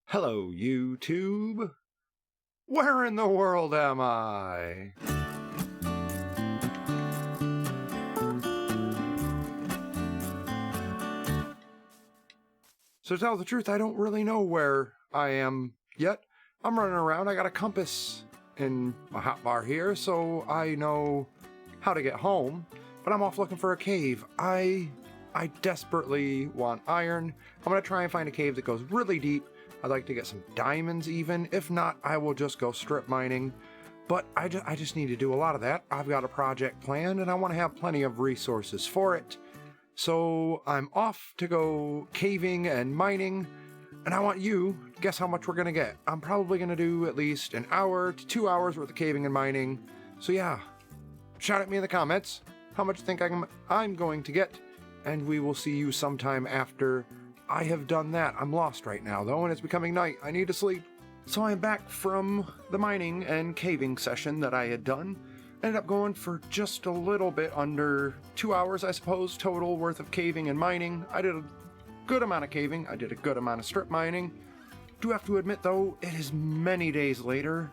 Hello, YouTube. Where in the world am I? So to tell the truth, I don't really know where I am yet. I'm running around. I got a compass in my hotbar here, so I know how to get home. But I'm off looking for a cave. I desperately want iron. I'm going to try and find a cave that goes really deep. I'd like to get some diamonds even. If not, I will just go strip mining. But I just need to do a lot of that. I've got a project planned and I want to have plenty of resources for it. So I'm off to go caving and mining. And I want you to guess how much we're going to get. I'm probably going to do at least an hour to 2 hours worth of caving and mining. So yeah, shout at me in the comments how much you think I'm going to get. And we will see you sometime after I have done that. I'm lost right now though, and it's becoming night. I need to sleep. So I'm back from the mining and caving session that I had done. Ended up going for just a little bit under 2 hours, I suppose, total worth of caving and mining. I did a good amount of caving. I did a good amount of strip mining. Do have to admit though, it is many days later.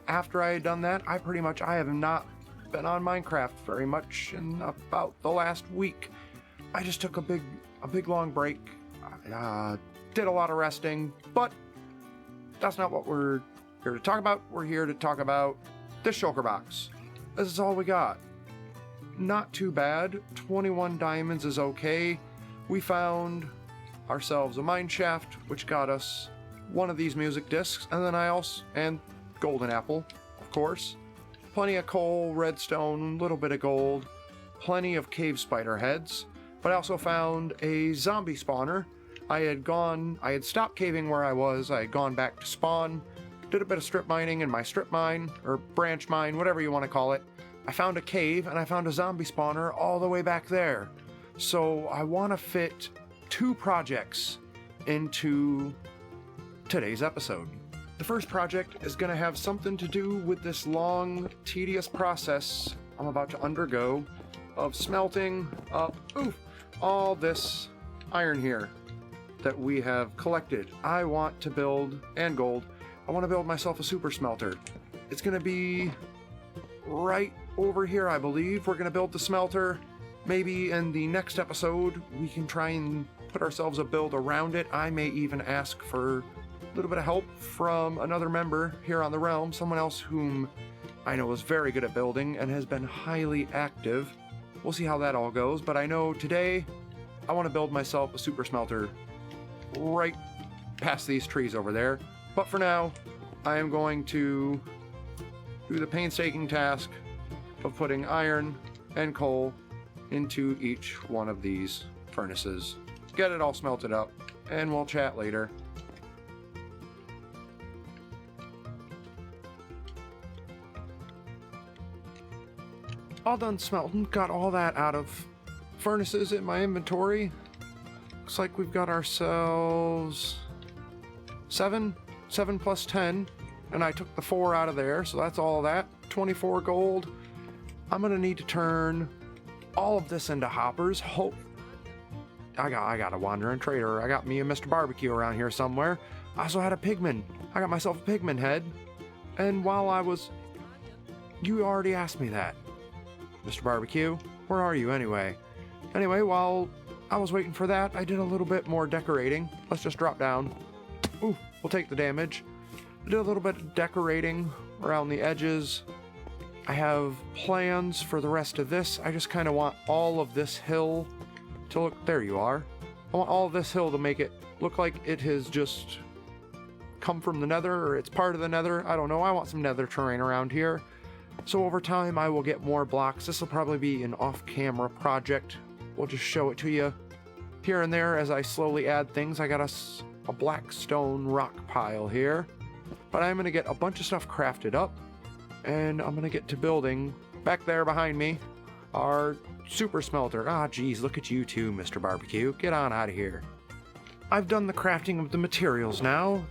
After I had done that, I have not been on Minecraft very much in about the last week. I just took a big long break. Did a lot of resting, but that's not what we're here to talk about. We're here to talk about this shulker box. This is all we got. Not too bad. 21 diamonds is okay. We found ourselves a mine shaft, which got us one of these music discs, and then and golden apple, of course. Plenty of coal, redstone, a little bit of gold, plenty of cave spider heads. But I also found a zombie spawner. I had stopped caving where I was. I had gone back to spawn, did a bit of strip mining in my strip mine, or branch mine, whatever you want to call it. I found a cave and I found a zombie spawner all the way back there. So I want to fit 2 projects into today's episode. The first project is going to have something to do with this long, tedious process I'm about to undergo of smelting up all this iron here that we have collected. I want to build, and gold, I want to build myself a super smelter. It's going to be right over here, I believe. We're going to build the smelter. Maybe in the next episode, we can try and put ourselves a build around it. I may even ask for a little bit of help from another member here on the realm, someone else whom I know is very good at building and has been highly active. We'll see how that all goes, but I know today I want to build myself a super smelter right past these trees over there. But for now, I am going to do the painstaking task of putting iron and coal into each one of these furnaces. Get it all smelted up, and we'll chat later. All done smelting, got all that out of furnaces in my inventory. Looks like we've got ourselves 7 plus 10, and I took the 4 out of there, so that's all that. 24 gold. I'm gonna need to turn all of this into hoppers. I got a wandering trader. I got me a Mr. Barbecue around here somewhere. I also had a pigman. I got myself a pigman head, and you already asked me that. Mr. Barbecue, where are you anyway? Anyway, while I was waiting for that, I did a little bit more decorating. Let's just drop down. Ooh, we'll take the damage. I did a little bit of decorating around the edges. I have plans for the rest of this. I just kind of want all of this hill to look... There you are. I want all of this hill to make it look like it has just come from the nether, or it's part of the nether. I don't know. I want some nether terrain around here. So over time, I will get more blocks. This will probably be an off-camera project. We'll just show it to you here and there as I slowly add things. I got a black stone rock pile here. But I'm going to get a bunch of stuff crafted up. And I'm going to get to building, back there behind me, our super smelter. Ah, geez, look at you too, Mr. Barbecue. Get on out of here. I've done the crafting of the materials now.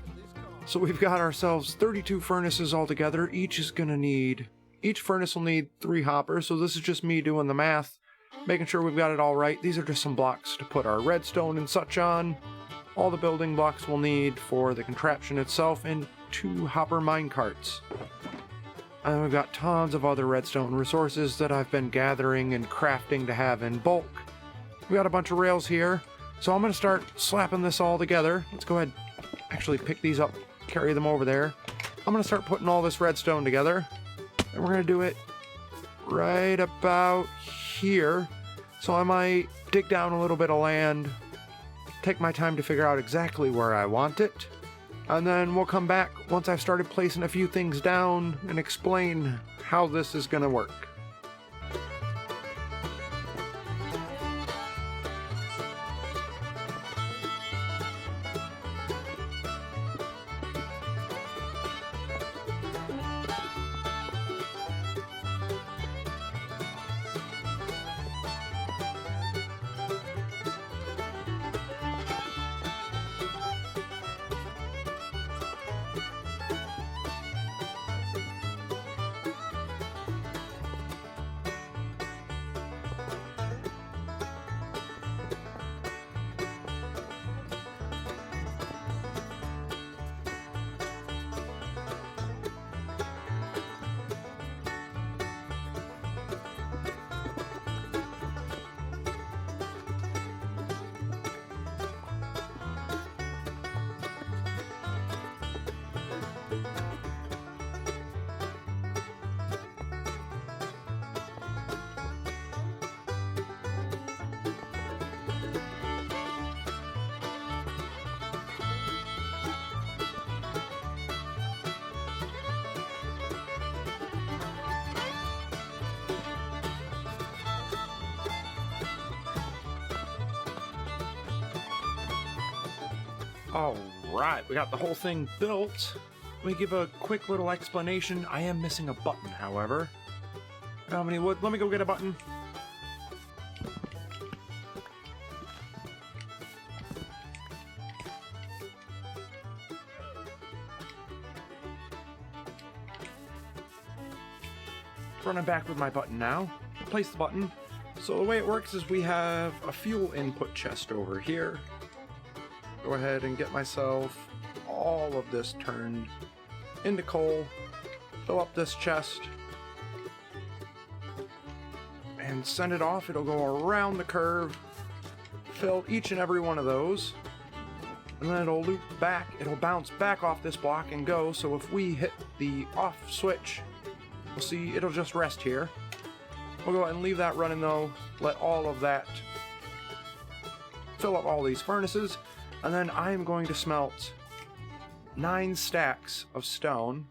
So we've got ourselves 32 furnaces altogether. Each furnace will need 3 hoppers. So this is just me doing the math, making sure we've got it all right. These are just some blocks to put our redstone and such on. All the building blocks we'll need for the contraption itself, and 2 hopper minecarts. And we've got tons of other redstone resources that I've been gathering and crafting to have in bulk. We got a bunch of rails here, so I'm going to start slapping this all together. Let's go ahead, actually pick these up, carry them over there. I'm going to start putting all this redstone together, and we're going to do it right about here. So I might dig down a little bit of land, take my time to figure out exactly where I want it. And then we'll come back once I've started placing a few things down and explain how this is going to work. Alright, we got the whole thing built. Let me give a quick little explanation. I am missing a button, however. How many wood? Let me go get a button. Running back with my button now. Place the button. So the way it works is we have a fuel input chest over here. Go ahead and get myself all of this turned into coal. Fill up this chest. And send it off. It'll go around the curve. Fill each and every one of those. And then it'll loop back. It'll bounce back off this block and go. So if we hit the off switch, we'll see it'll just rest here. We'll go ahead and leave that running though. Let all of that fill up all these furnaces. And then I am going to smelt 9 stacks of stone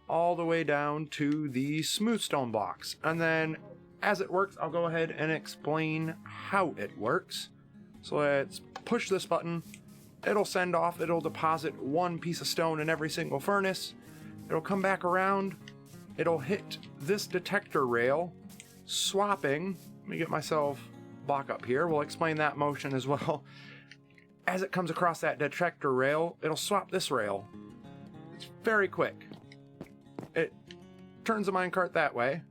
all the way down to the smooth stone blocks. And then as it works, I'll go ahead and explain how it works. So let's push this button. It'll send off, it'll deposit 1 piece of stone in every single furnace. It'll come back around. It'll hit this detector rail, swapping. Let me get myself block up here. We'll explain that motion as well. As it comes across that detector rail, it'll swap this rail. It's very quick. It turns the minecart that way,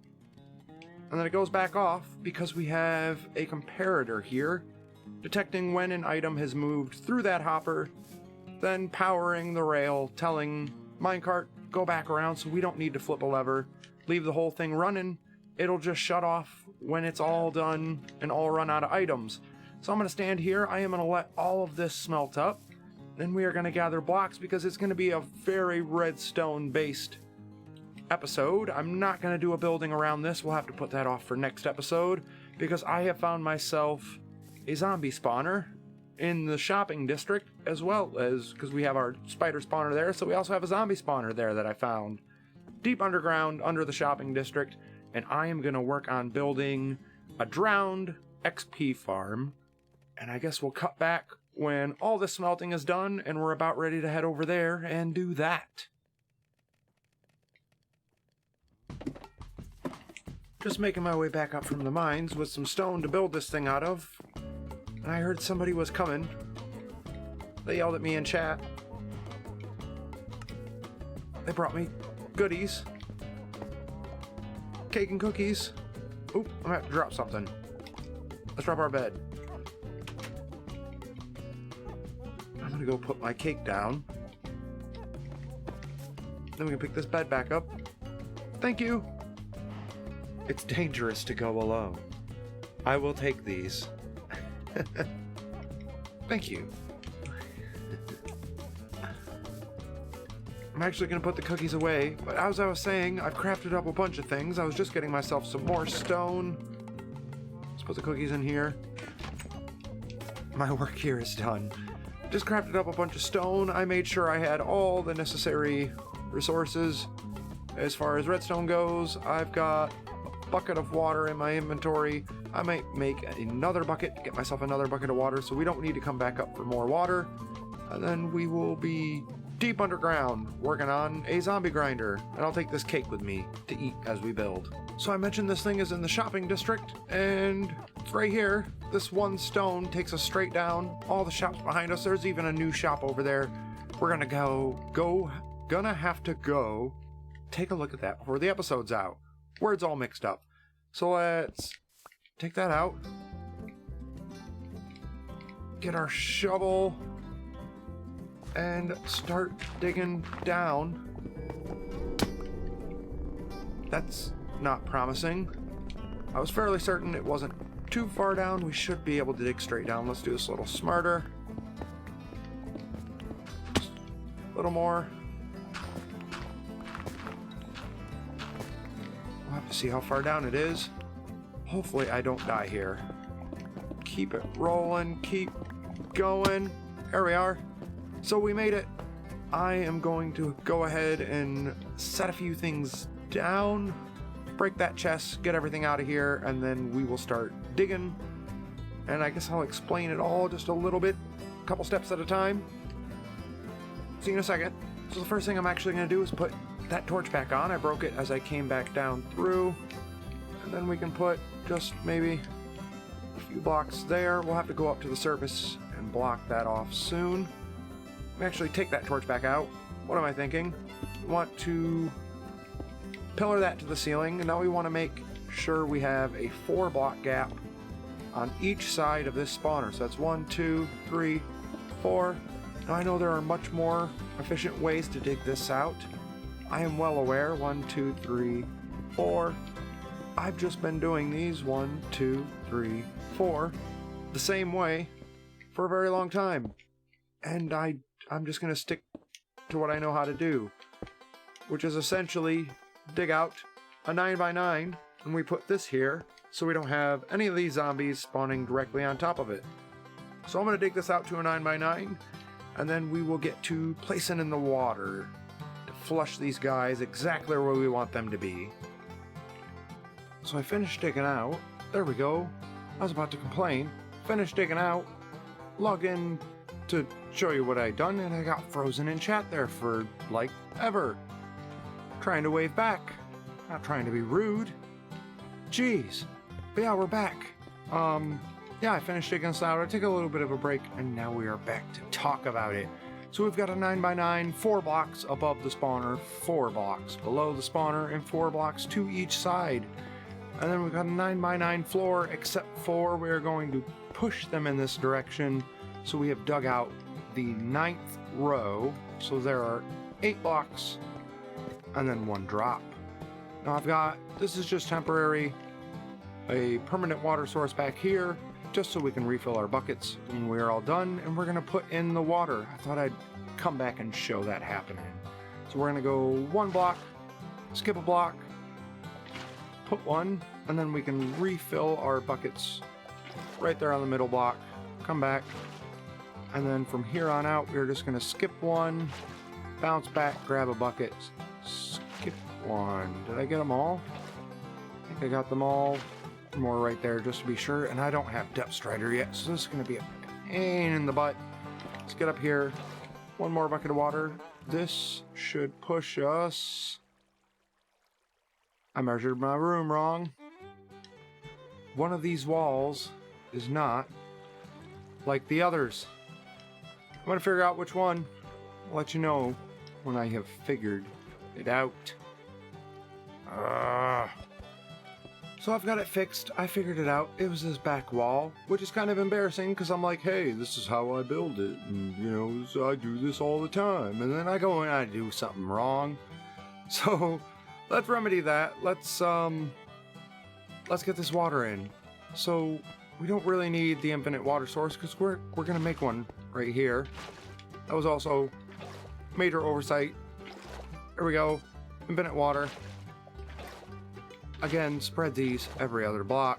and then it goes back off because we have a comparator here, detecting when an item has moved through that hopper, then powering the rail, telling minecart, go back around, so we don't need to flip a lever, leave the whole thing running. It'll just shut off when it's all done and all run out of items. So I'm going to stand here. I am going to let all of this smelt up. Then we are going to gather blocks because it's going to be a very redstone based episode. I'm not going to do a building around this. We'll have to put that off for next episode because I have found myself a zombie spawner in the shopping district, as well as because we have our spider spawner there, so we also have a zombie spawner there that I found deep underground under the shopping district, and I am going to work on building a drowned XP farm, and I guess we'll cut back when all this smelting is done and we're about ready to head over there and do that. Just making my way back up from the mines with some stone to build this thing out of. And I heard somebody was coming. They yelled at me in chat. They brought me goodies. Cake and cookies. Oop, I'm gonna have to drop something. Let's drop our bed. I'm gonna go put my cake down. Then we can pick this bed back up. Thank you. It's dangerous to go alone. I will take these. Thank you. I'm actually going to put the cookies away, but as I was saying, I've crafted up a bunch of things. I was just getting myself some more stone. Let's put the cookies in here. My work here is done. Just crafted up a bunch of stone. I made sure I had all the necessary resources. As far as redstone goes, I've got bucket of water in my inventory. I might make another bucket, get myself another bucket of water, so we don't need to come back up for more water. And then we will be deep underground working on a zombie grinder, and I'll take this cake with me to eat as we build. So I mentioned this thing is in the shopping district, and it's right here. This one stone takes us straight down. All the shops behind us. There's even a new shop over there. We're gonna have to go take a look at that before the episode's out. Words all mixed up. So let's take that out. Get our shovel and start digging down. That's not promising. I was fairly certain it wasn't too far down. We should be able to dig straight down. Let's do this a little smarter. A little more. We'll have to see how far down it is. Hopefully I don't die here. Keep it rolling, keep going. There we are. So we made it. I am going to go ahead and set a few things down, break that chest, get everything out of here, and then we will start digging. And I guess I'll explain it all just a little bit, a couple steps at a time. See you in a second. So the first thing I'm actually going to do is put that torch back on. I broke it as I came back down through. And then we can put just maybe a few blocks there. We'll have to go up to the surface and block that off soon. Actually take that torch back out. What am I thinking? We want to pillar that to the ceiling, and now we want to make sure we have a 4-block gap on each side of this spawner. So that's 1, 2, 3, 4. Now I know there are much more efficient ways to dig this out. I am well aware. 1, 2, 3, 4. I've just been doing these 1, 2, 3, 4 the same way for a very long time. And I'm just going to stick to what I know how to do, which is essentially dig out a 9x9, and we put this here so we don't have any of these zombies spawning directly on top of it. So I'm going to dig this out to a 9x9, and then we will get to placing in the water to flush these guys exactly where we want them to be. So I finished digging out. There we go. I was about to complain. Finished digging out. Log in to show you what I'd done, and I got frozen in chat there for, like, ever. Trying to wave back. Not trying to be rude. Jeez. But yeah, we're back. Yeah, I finished digging this out. I took a little bit of a break, and now we are back to talk about it. So we've got a 9x9, 4 blocks above the spawner, 4 blocks below the spawner, and 4 blocks to each side. And then we've got a 9x9 floor, except for we're going to push them in this direction. So we have dug out the 9th row. So there are 8 blocks and then 1 drop. Now I've got, this is just temporary, a permanent water source back here, just so we can refill our buckets when we're all done, and we're gonna put in the water. I thought I'd come back and show that happening. So we're gonna go 1 block, skip a block, put 1, and then we can refill our buckets right there on the middle block. Come back, And then from here on out, we're just going to skip one, bounce back, grab a bucket, skip one. Did I get them all? I think I got them all. More right there just to be sure. And I don't have Depth Strider yet, so this is going to be a pain in the butt. Let's get up here. One more bucket of water. This should push us. I measured my room wrong. One of these walls is not like the others. I'm going to figure out which one. I'll let you know when I have figured it out. So I've got it fixed. I figured it out. It was this back wall, which is kind of embarrassing because I'm like, hey, this is how I build it. And, you know, so I do this all the time. And then I go and I do something wrong. So let's remedy that. Let's get this water in. So we don't really need the infinite water source because we're going to make one right here. That was also major oversight. There we go. Infinite water. Again, spread these every other block.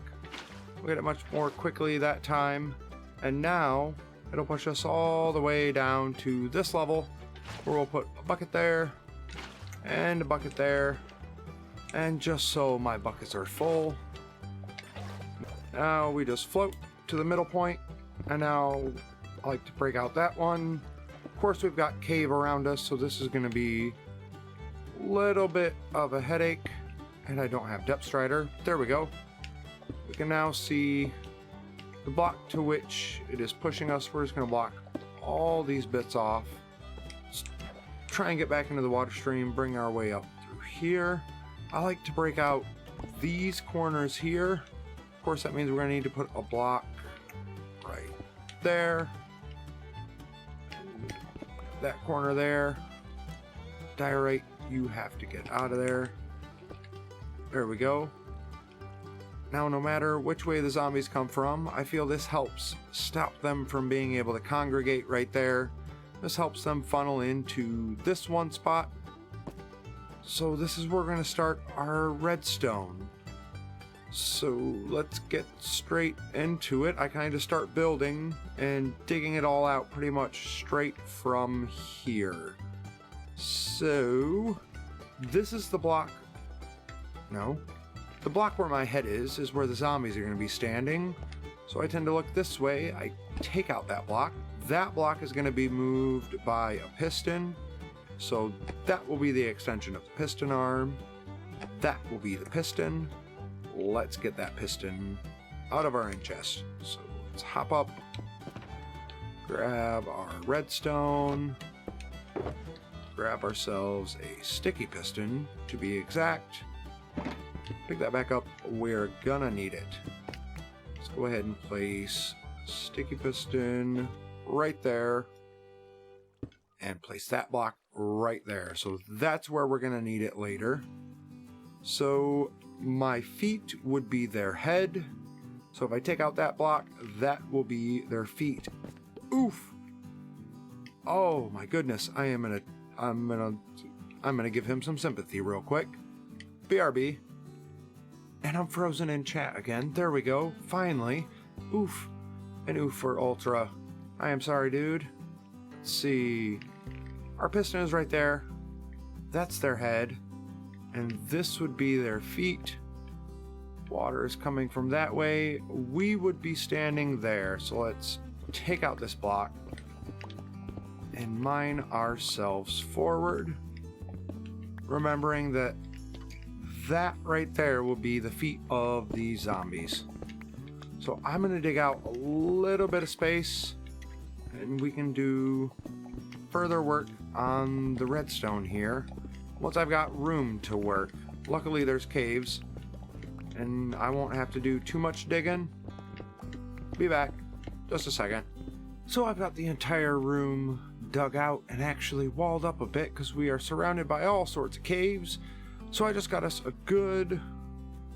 We'll get it much more quickly that time. And now it'll push us all the way down to this level where we'll put a bucket there and a bucket there. And just so my buckets are full, now we just float to the middle point. And now I like to break out that one. Of course, we've got cave around us, so this is going to be a little bit of a headache. And I don't have Depth Strider. There we go. We can now see the block to which it is pushing us. We're just going to block all these bits off. Let's try and get back into the water stream, bring our way up through here. I like to break out these corners here. Of course, that means we're going to need to put a block right there. And that corner there. Diorite, you have to get out of there. There we go. Now, no matter which way the zombies come from, I feel this helps stop them from being able to congregate right there. This helps them funnel into this one spot. So this is where we're going to start our redstone. So let's get straight into it. I kind of start building and digging it all out pretty much straight from here. So this is the block. No. The block where my head is where the zombies are going to be standing. So I tend to look this way. I take out that block. That block is going to be moved by a piston. So that will be the extension of the piston arm. That will be the piston. Let's get that piston out of our end chest. So let's hop up. Grab our redstone. Grab ourselves a sticky piston to be exact. Pick that back up. We're gonna need it. Let's go ahead and place sticky piston right there and place that block right there. So that's where we're gonna need it later. So my feet would be their head. So if I take out that block, that will be their feet. Oof. Oh my goodness. I'm gonna give him some sympathy real quick. BRB. And I'm frozen in chat again. There we go. Finally. Oof. And oof for Ultra. I am sorry, dude. Let's see. Our piston is right there. That's their head. And this would be their feet. Water is coming from that way. We would be standing there. So let's take out this block and mine ourselves forward. Remembering that that right there will be the feet of the zombies. So I'm going to dig out a little bit of space and we can do further work on the redstone here once I've got room to work. Luckily there's caves and I won't have to do too much digging. Be back just a second. So I've got the entire room dug out and actually walled up a bit because we are surrounded by all sorts of caves. So I just got us a good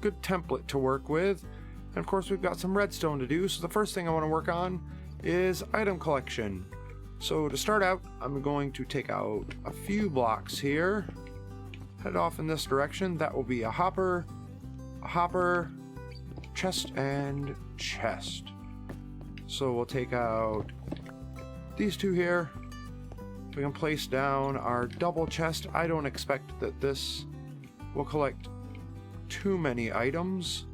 template to work with. And of course we've got some redstone to do. So the first thing I want to work on is item collection. So to start out, I'm going to take out a few blocks here. Head off in this direction. That will be a hopper, chest, and chest. So we'll take out these two here. We can place down our double chest. I don't expect that this will collect too many items.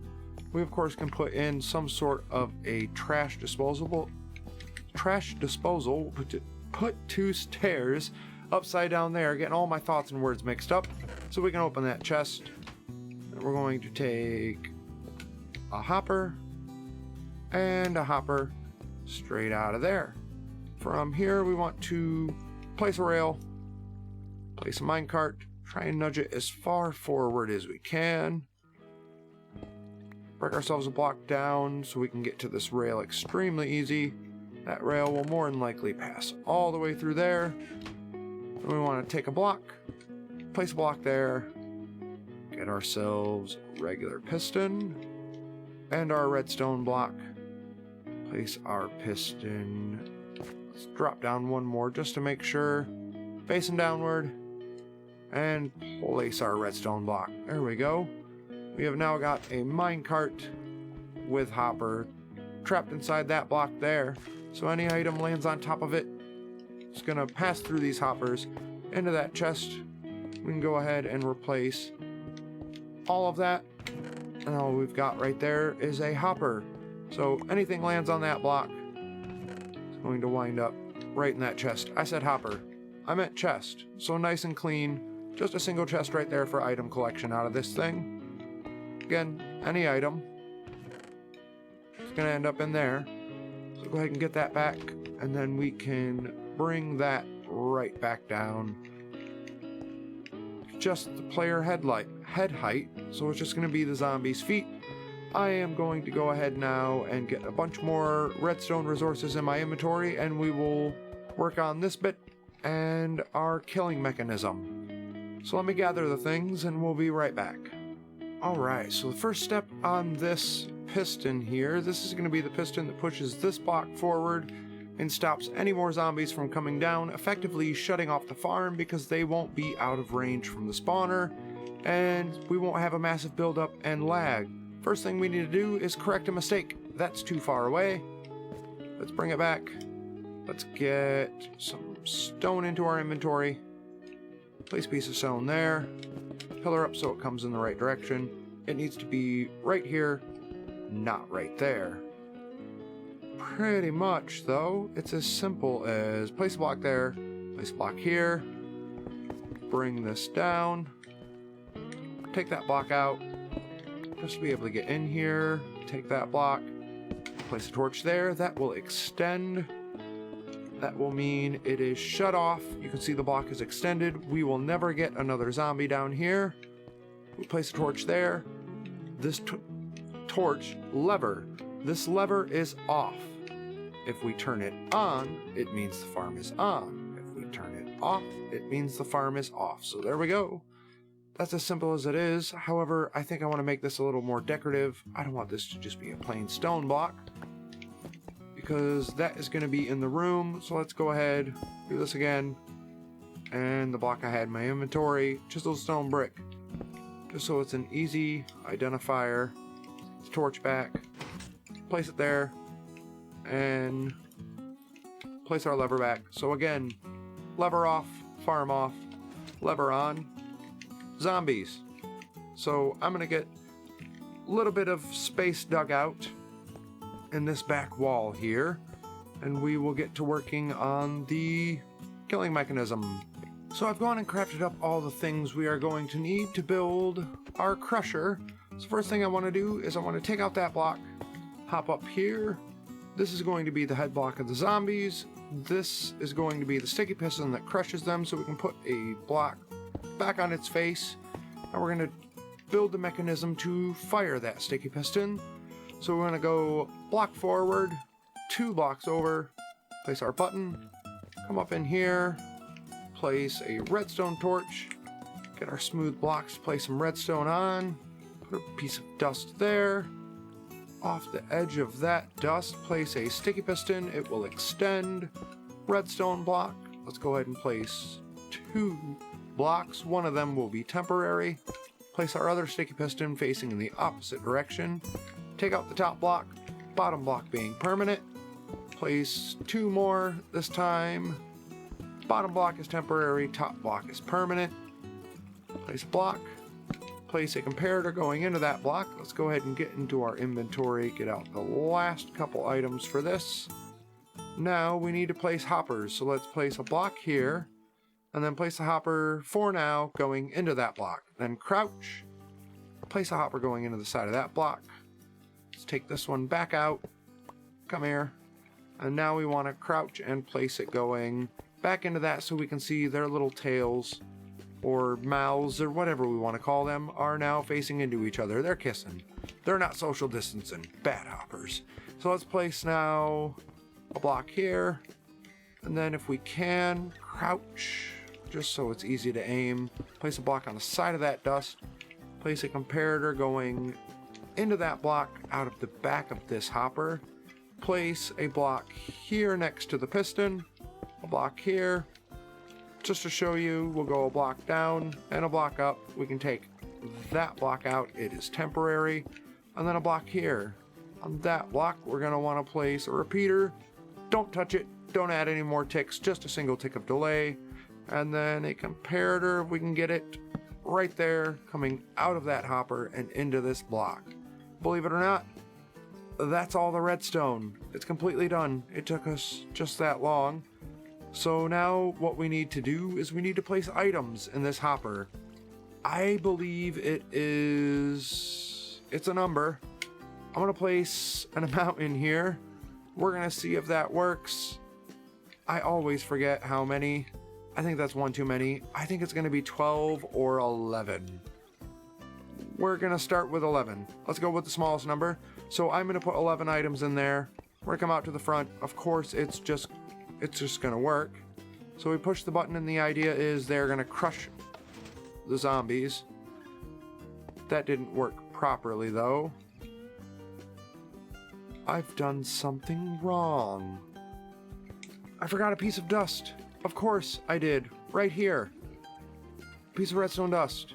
We of course can put in some sort of a trash disposal. Put two stairs upside down there, getting all my thoughts and words mixed up. So we can open that chest. And we're going to take a hopper and a hopper straight out of there. From here we want to place a rail, place a minecart, try and nudge it as far forward as we can. Break ourselves a block down so we can get to this rail extremely easy. That rail will more than likely pass all the way through there. And we want to take a block, place a block there, get ourselves a regular piston and our redstone block. Place our piston. Let's drop down one more just to make sure. Facing downward. And place our redstone block. There we go. We have now got a minecart with hopper trapped inside that block there. So any item lands on top of it. It's going to pass through these hoppers into that chest. We can go ahead and replace all of that. And all we've got right there is a hopper. So anything lands on that block is going to wind up right in that chest. I said hopper. I meant chest. So nice and clean. Just a single chest right there for item collection out of this thing. Again, any item is going to end up in there. So go ahead and get that back. And then we can bring that right back down. Just the player head height. So it's just going to be the zombie's feet. I am going to go ahead now and get a bunch more redstone resources in my inventory, and we will work on this bit and our killing mechanism. So let me gather the things and we'll be right back. Alright, so the first step on this piston here, this is going to be the piston that pushes this block forward and stops any more zombies from coming down, effectively shutting off the farm because they won't be out of range from the spawner, and we won't have a massive buildup and lag. First thing we need to do is correct a mistake. That's too far away. Let's bring it back. Let's get some stone into our inventory. Place a piece of stone there. Pillar up so it comes in the right direction. It needs to be right here, not right there. Pretty much, though, it's as simple as place a block there, place a block here, bring this down, take that block out, just to be able to get in here, take that block, place a torch there, that will extend. That will mean it is shut off. You can see the block is extended. We will never get another zombie down here. We place a torch there. This torch lever, this lever is off. If we turn it on, it means the farm is on. If we turn it off, it means the farm is off. So there we go. That's as simple as it is. However, I think I want to make this a little more decorative. I don't want this to just be a plain stone block, because that is going to be in the room. So let's go ahead, do this again. And the block I had in my inventory, chisel stone brick. Just so it's an easy identifier. Let's torch back, place it there, and place our lever back. So again, lever off, farm off, lever on, zombies. So I'm going to get a little bit of space dug out in this back wall here, and we will get to working on the killing mechanism. So I've gone and crafted up all the things we are going to need to build our crusher. So first thing I want to do is I want to take out that block, hop up here. This is going to be the head block of the zombies. This is going to be the sticky piston that crushes them, so we can put a block back on its face, and we're going to build the mechanism to fire that sticky piston. So we're going to go block forward, 2 blocks over, place our button, come up in here, place a redstone torch, get our smooth blocks, place some redstone on, put a piece of dust there. Off the edge of that dust, place a sticky piston, it will extend. Redstone block, let's go ahead and place 2 blocks, one of them will be temporary. Place our other sticky piston facing in the opposite direction. Take out the top block, bottom block being permanent. place 2 more this time. Bottom block is temporary, top block is permanent. Place a block. Place a comparator going into that block. Let's go ahead and get into our inventory, get out the last couple items for this. Now we need to place hoppers, so let's place a block here, and then place a hopper for now going into that block. Then crouch, place a hopper going into the side of that block. Let's take this one back out, come here, and now we want to crouch and place it going back into that so we can see their little tails or mouths or whatever we want to call them are now facing into each other. They're kissing. They're not social distancing. Bad hoppers. So let's place now a block here, and then if we can, crouch just so it's easy to aim. Place a block on the side of that dust. Place a comparator going into that block out of the back of this hopper. Place a block here next to the piston. A block here. Just to show you, we'll go a block down and a block up. We can take that block out. It is temporary. And then a block here. On that block, we're going to want to place a repeater. Don't touch it. Don't add any more ticks. Just a single tick of delay. And then a comparator, if we can get it right there, coming out of that hopper and into this block. Believe it or not, that's all the redstone. It's completely done. It took us just that long. So now what we need to do is we need to place items in this hopper. I believe it's a number. I'm gonna place an amount in here. We're gonna see if that works. I always forget how many. I think that's one too many. I think it's gonna be 12 or 11. We're gonna start with 11. Let's go with the smallest number. So I'm gonna put 11 items in there. We're gonna come out to the front. Of course, it's just gonna work. So we push the button and the idea is they're gonna crush the zombies. That didn't work properly though. I've done something wrong. I forgot a piece of dust. Of course I did. Right here. Piece of redstone dust.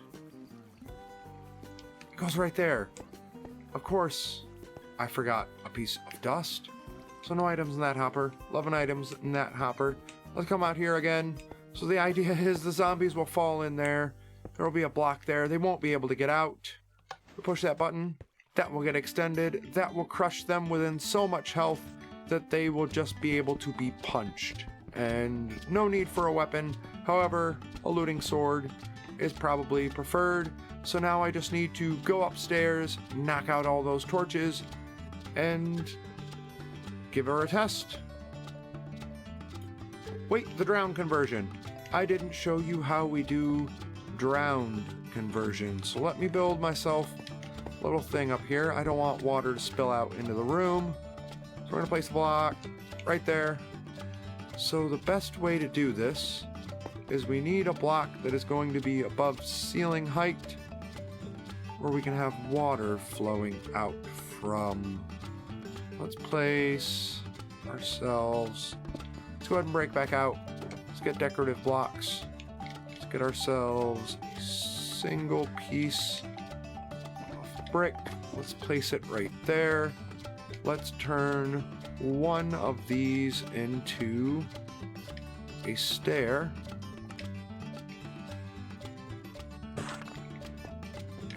It goes right there. Of course I forgot a piece of dust. So no items in that hopper. 11 items in that hopper. Let's come out here again. So the idea is the zombies will fall in there. There will be a block there. They won't be able to get out. We push that button. That will get extended. That will crush them within so much health that they will just be able to be punched. And no need for a weapon. However, a looting sword is probably preferred. So now I just need to go upstairs, knock out all those torches, and give her a test. Wait, the drown conversion. I didn't show you how we do drowned conversion. So let me build myself a little thing up here. I don't want water to spill out into the room. So we're gonna place the block right there. So the best way to do this is we need a block that is going to be above ceiling height where we can have water flowing out from. Let's place ourselves. Let's go ahead and break back out. Let's get decorative blocks. Let's get ourselves a single piece of brick. Let's place it right there. Let's turn one of these into a stair.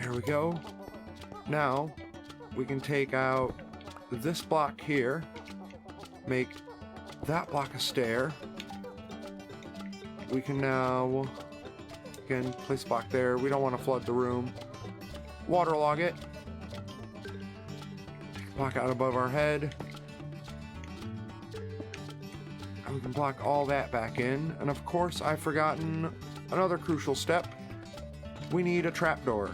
There we go. Now we can take out this block here, make that block a stair. We can now, again, place a block there. We don't want to flood the room. Waterlog it. Take a block out above our head. And we can block all that back in. And of course, I've forgotten another crucial step. We need a trapdoor.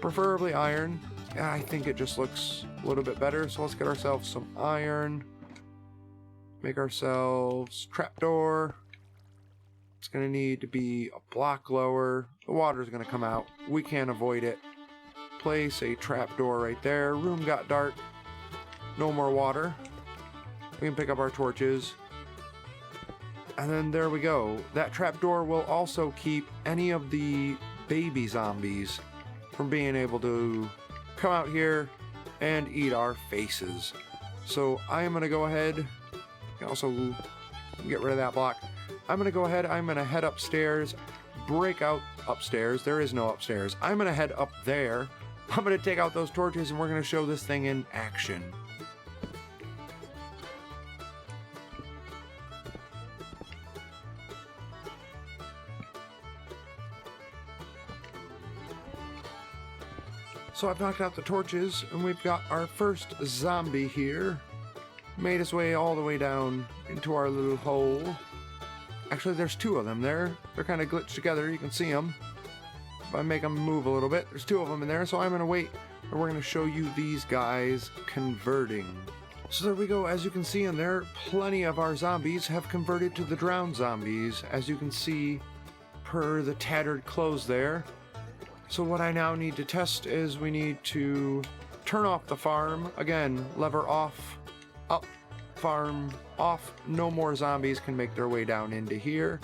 Preferably iron. Yeah, I think it just looks a little bit better. So let's get ourselves some iron. Make ourselves trapdoor. It's going to need to be a block lower. The water is going to come out. We can't avoid it. Place a trapdoor right there. Room got dark. No more water. We can pick up our torches. And then there we go. That trapdoor will also keep any of the baby zombies from being able to come out here and eat our faces. So I am going to go ahead can also get rid of that block. I'm gonna go ahead, I'm gonna head upstairs, break out upstairs. There is no upstairs. I'm gonna head up there. I'm gonna take out those torches and we're gonna show this thing in action. So I've knocked out the torches and we've got our first zombie here. Made his way all the way down into our little hole. Actually, there's two of them there. They're kind of glitched together. You can see them. If I make them move a little bit, there's two of them in there. So I'm going to wait and we're going to show you these guys converting. So there we go. As you can see in there, plenty of our zombies have converted to the drowned zombies. As you can see per the tattered clothes there. So what I now need to test is we need to turn off the farm. Again, lever off, up, farm off. No more zombies can make their way down into here.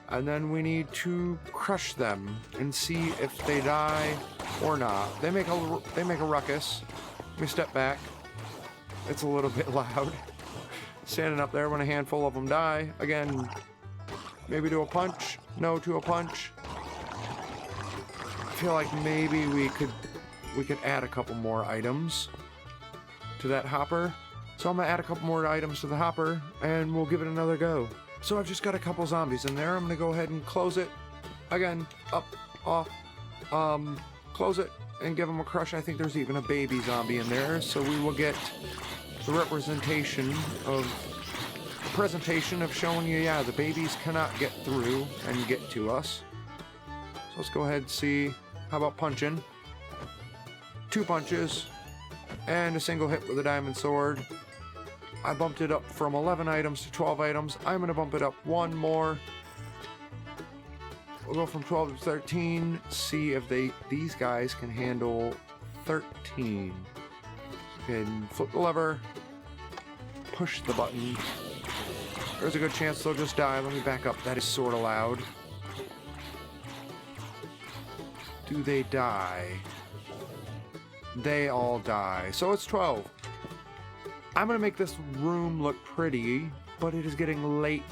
And then we need to crush them and see if they die or not. They make a ruckus. Let me step back. It's a little bit loud. Standing up there when a handful of them die. Again, maybe to a punch. No to a punch. I feel like maybe we could add a couple more items to that hopper. So I'm gonna add a couple more items to the hopper and we'll give it another go. So I've just got a couple zombies in there. I'm gonna go ahead and close it. Again, up, off, close it and give them a crush. I think there's even a baby zombie in there. So we will get the presentation of showing you, yeah, the babies cannot get through and get to us. So let's go ahead and see. How about punching? 2 punches and a single hit with a diamond sword. I bumped it up from 11 items to 12 items. I'm going to bump it up one more. We'll go from 12 to 13. See if these guys can handle 13. And flip the lever. Push the button. There's a good chance they'll just die. Let me back up. That is sort of loud. Do they die? They all die. So it's 12. I'm going to make this room look pretty, but it is getting late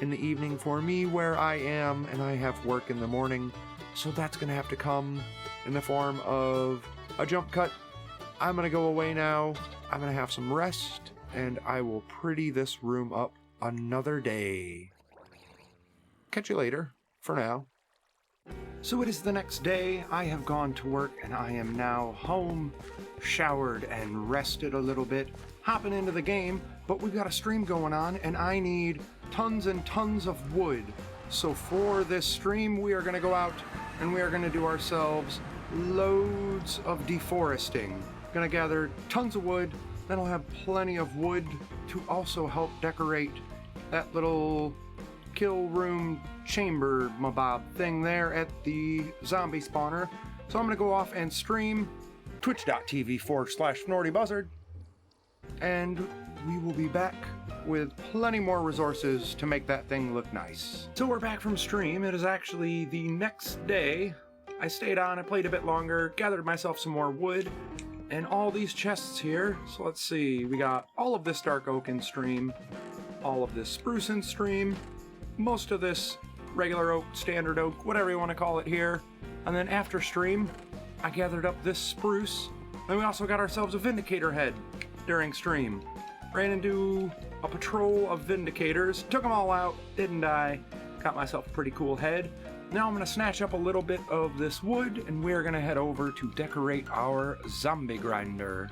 in the evening for me where I am, and I have work in the morning. So that's going to have to come in the form of a jump cut. I'm going to go away now. I'm going to have some rest, and I will pretty this room up another day. Catch you later. For now. So it is the next day. I have gone to work and I am now home, showered and rested a little bit, hopping into the game, but we've got a stream going on and I need tons and tons of wood. So for this stream, we are going to go out and we are going to do ourselves loads of deforesting. Going to gather tons of wood, then I'll have plenty of wood to also help decorate that little kill room chamber mabob thing there at the zombie spawner. So I'm gonna go off and stream twitch.tv/FnortyBuzzard, and we will be back with plenty more resources to make that thing look nice. So we're back from stream. It is actually the next day. I stayed on, I played a bit longer, gathered myself some more wood, and all these chests here. So let's see, we got all of this dark oak in stream, all of this spruce in stream, most of this regular oak, standard oak, whatever you want to call it here. And then after stream, I gathered up this spruce. And we also got ourselves a Vindicator head during stream. Ran into a patrol of Vindicators, took them all out, didn't die. Got myself a pretty cool head. Now I'm going to snatch up a little bit of this wood and we're going to head over to decorate our zombie grinder.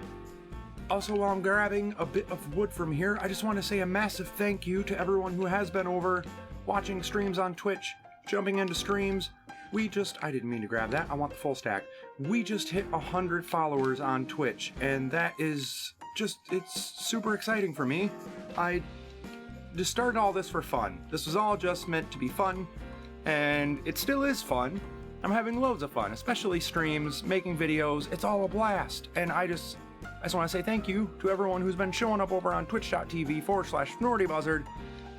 Also, while I'm grabbing a bit of wood from here, I just want to say a massive thank you to everyone who has been over watching streams on Twitch, jumping into streams. I didn't mean to grab that, I want the full stack. We just hit 100 followers on Twitch, and that is just, it's super exciting for me. I just started all this for fun. This was all just meant to be fun, and it still is fun. I'm having loads of fun, especially streams, making videos, it's all a blast. And I just want to say thank you to everyone who's been showing up over on twitch.tv/FnortyBuzzard,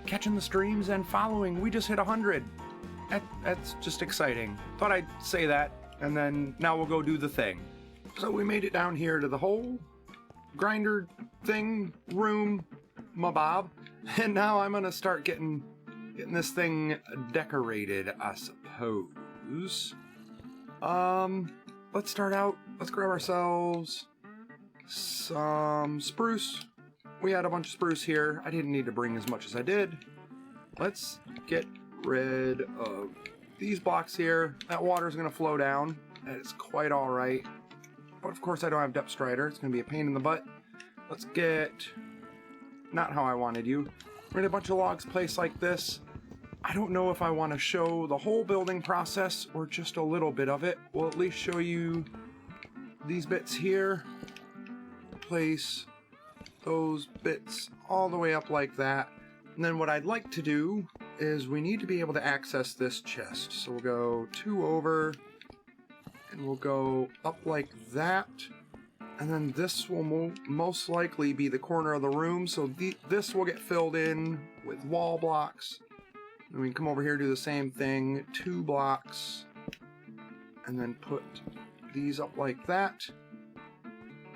catching the streams and following. We just hit 100. That's just exciting. Thought I'd say that, and then now we'll go do the thing. So we made it down here to the whole grinder thing, room, mabob, And now I'm gonna start getting this thing decorated, I suppose. Let's start out. Let's grab ourselves some spruce. We had a bunch of spruce here. I didn't need to bring as much as I did. Let's get rid of these blocks here. That water's gonna flow down. It's quite all right. But of course I don't have depth strider. It's gonna be a pain in the butt. Let's get, not how I wanted you. We're in a bunch of logs placed like this. I don't know if I want to show the whole building process or just a little bit of it. We'll at least show you these bits here. Place those bits all the way up like that. And then what I'd like to do is we need to be able to access this chest. So we'll go 2 over and we'll go up like that. And then this will most likely be the corner of the room. So this will get filled in with wall blocks. And we can come over here, do the same thing, 2 blocks, and then put these up like that.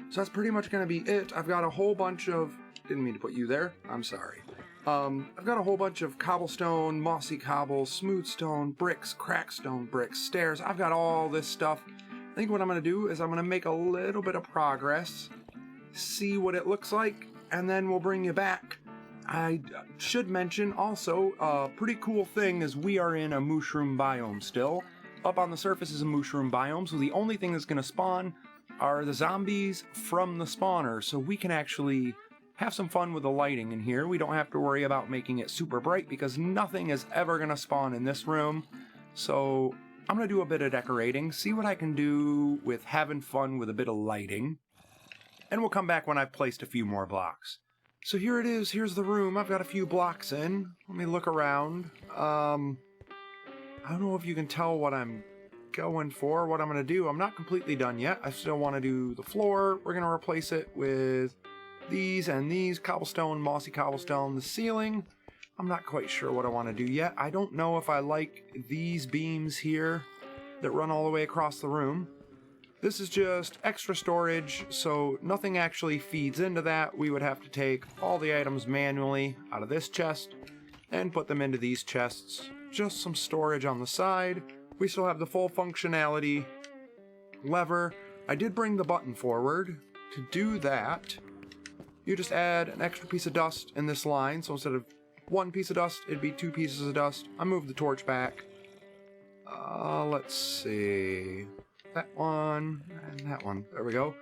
So that's pretty much going to be it. I've got a whole bunch of, didn't mean to put you there, I'm sorry. I've got a whole bunch of cobblestone, mossy cobble, smooth stone, bricks, cracked stone bricks, stairs. I've got all this stuff. I think what I'm going to do is I'm going to make a little bit of progress, see what it looks like, and then we'll bring you back. I should mention also, a pretty cool thing is we are in a mushroom biome still. Up on the surface is a mushroom biome, so the only thing that's going to spawn are the zombies from the spawner, so we can actually have some fun with the lighting in here. We don't have to worry about making it super bright because nothing is ever going to spawn in this room. So I'm going to do a bit of decorating, see what I can do with having fun with a bit of lighting, and we'll come back when I've placed a few more blocks. So here it is, here's the room. I've got a few blocks in. Let me look around. I don't know if you can tell what I'm going for, what I'm going to do. I'm not completely done yet. I still want to do the floor. We're going to replace it with these and these, cobblestone, mossy cobblestone. The ceiling, I'm not quite sure what I want to do yet. I don't know if I like these beams here that run all the way across the room. This is just extra storage, so nothing actually feeds into that. We would have to take all the items manually out of this chest and put them into these chests. Just some storage on the side. We still have the full functionality lever. I did bring the button forward. To do that, you just add an extra piece of dust in this line, so instead of 1 piece of dust, it'd be 2 pieces of dust. I moved the torch back. Let's see. That one, and that one. There we go.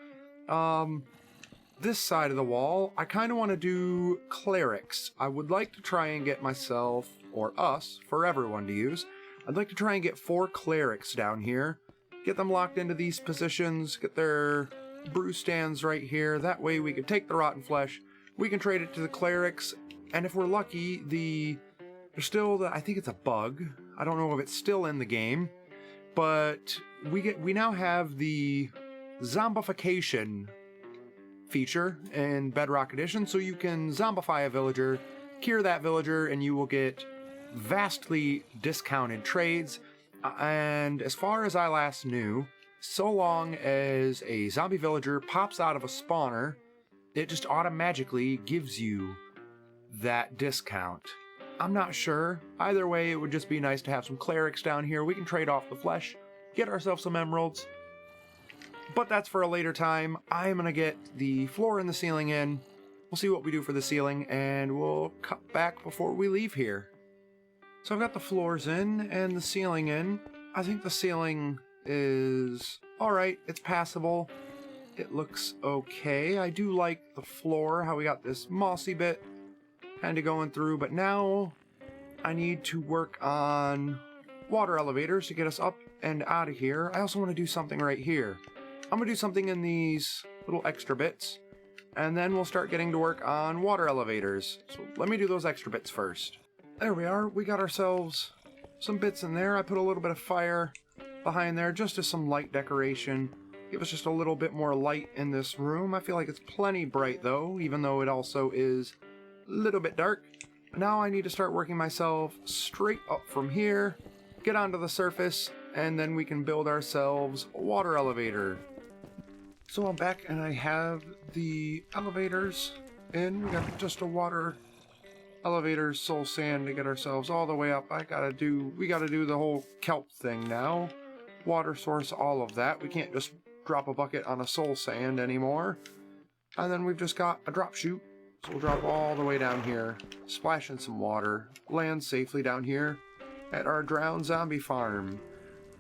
This side of the wall, I kind of want to do clerics. I would like to try and get myself, or us, for everyone to use, I'd like to try and get 4 clerics down here. Get them locked into these positions, get their brew stands right here. That way we can take the rotten flesh, we can trade it to the clerics, and if we're lucky, there's still, I think it's a bug. I don't know if it's still in the game. But we now have the zombification feature in Bedrock Edition, so you can zombify a villager, cure that villager, and you will get vastly discounted trades. And as far as I last knew, so long as a zombie villager pops out of a spawner, it just automatically gives you that discount. I'm not sure. Either way, it would just be nice to have some clerics down here. We can trade off the flesh, get ourselves some emeralds. But that's for a later time. I'm going to get the floor and the ceiling in. We'll see what we do for the ceiling, and we'll cut back before we leave here. So I've got the floors in and the ceiling in. I think the ceiling is alright. It's passable. It looks okay. I do like the floor, how we got this mossy bit kind of going through, but now I need to work on water elevators to get us up and out of here. I also want to do something right here. I'm going to do something in these little extra bits, and then we'll start getting to work on water elevators. So let me do those extra bits first. There we are. We got ourselves some bits in there. I put a little bit of fire behind there just as some light decoration. Give us just a little bit more light in this room. I feel like it's plenty bright though, even though it also is little bit dark. Now I need to start working myself straight up from here, get onto the surface, and then we can build ourselves a water elevator. So I'm back and I have the elevators in. We got just a water elevators, soul sand to get ourselves all the way up. We gotta do the whole kelp thing now. Water source, all of that. We can't just drop a bucket on a soul sand anymore. And then we've just got a drop chute. So we'll drop all the way down here, splash in some water, land safely down here at our drowned zombie farm.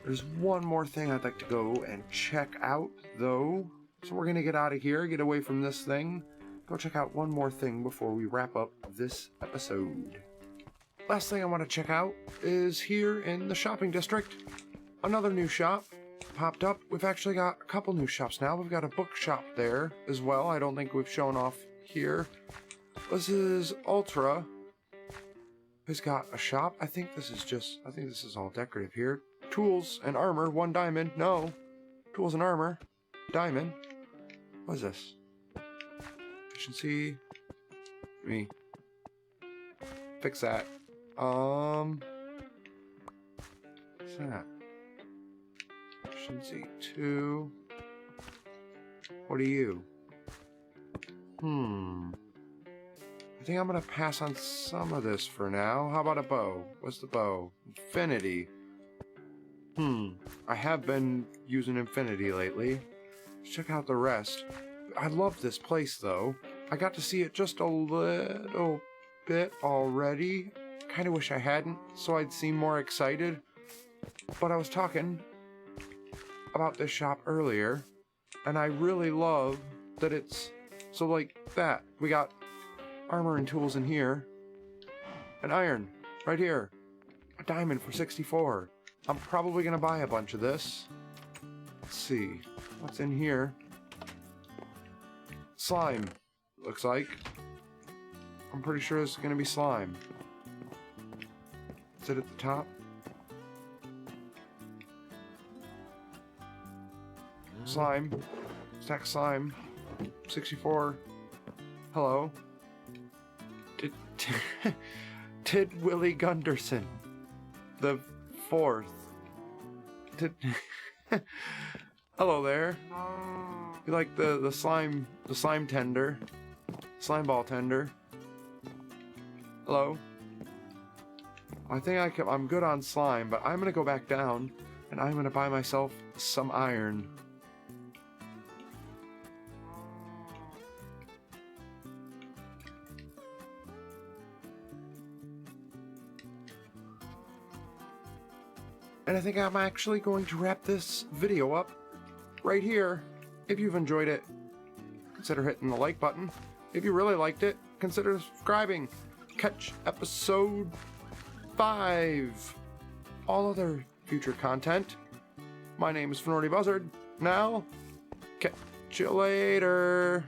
There's one more thing I'd like to go and check out, though. So we're going to get out of here, get away from this thing, go check out one more thing before we wrap up this episode. Last thing I want to check out is here in the shopping district. Another new shop popped up. We've actually got a couple new shops now. We've got a bookshop there as well. I don't think we've shown off here. This is Ultra. Who's got a shop? I think this is all decorative here. Tools and armor, 1 diamond. No. Tools and armor, diamond. What is this? Efficiency. Me. Fix that. What's that? Efficiency 2. What are you? I think I'm gonna pass on some of this for now. How about a bow? What's the bow? Infinity. I have been using Infinity lately. Let's check out the rest. I love this place though. I got to see it just a little bit already. Kinda wish I hadn't, so I'd seem more excited. But I was talking about this shop earlier, and I really love that it's so like that. We got armor and tools in here, an iron right here, a diamond for 64. I'm probably gonna buy a bunch of this. Let's see what's in here. Slime, looks like. I'm pretty sure this is gonna be slime. Is it at the top? Slime. Stack slime. 64. Hello. Tid Willie Gunderson. The 4th. Hello there. You like the slime tender. Slime ball tender. Hello. I think I'm good on slime, but I'm gonna go back down and I'm gonna buy myself some iron. And I think I'm actually going to wrap this video up right here. If you've enjoyed it, consider hitting the like button. If you really liked it, consider subscribing. Catch episode 5. All other future content. My name is Fnorty Buzzard. Now, catch you later.